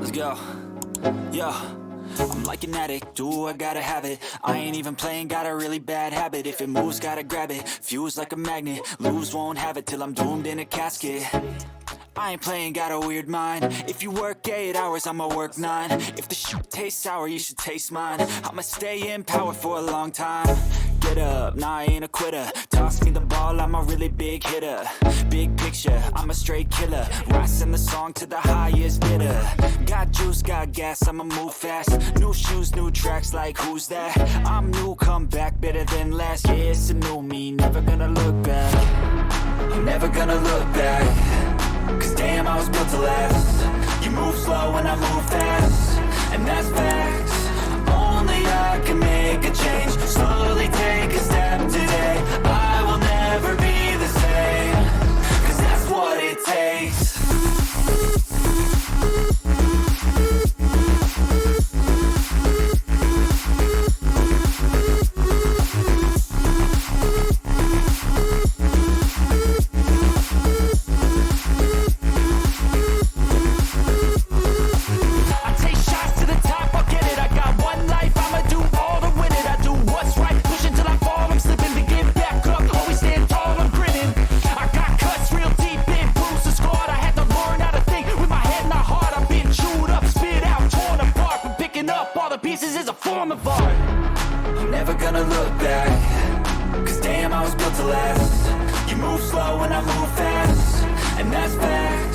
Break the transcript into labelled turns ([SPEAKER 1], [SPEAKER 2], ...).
[SPEAKER 1] Let's go. Yo, I'm like an addict, do I gotta have it. I ain't even playing, got a really bad habit. If it moves, gotta grab it, fuse like a magnet. Lose, won't have it till I'm doomed in a casket. I ain't playing, got a weird mind. If you work 8 hours, I'ma work 9. If the shoot tastes sour, you should taste mine. I'ma stay in power for a long time. Get up, nah, I ain't a quitter. Toss me the ball, I'm a really big hitter. Big picture, I'm a straight killer. Rising the song to the highest bidder. Got juice, got gas, I'ma move fast. New shoes, new tracks, like who's that? I'm new, come back, better than last. Yeah, it's a new me, never gonna look back. I'm never gonna look back. Cause damn, I was built to last. You move slow and I move fast, and that's facts. Only I can make a change. Slowly take a step today. I will never be the same. Cause that's what it takes. Pieces is a form of art. I'm never gonna look back. Cause damn, I was built to last. You move slow and I move fast, and that's fact.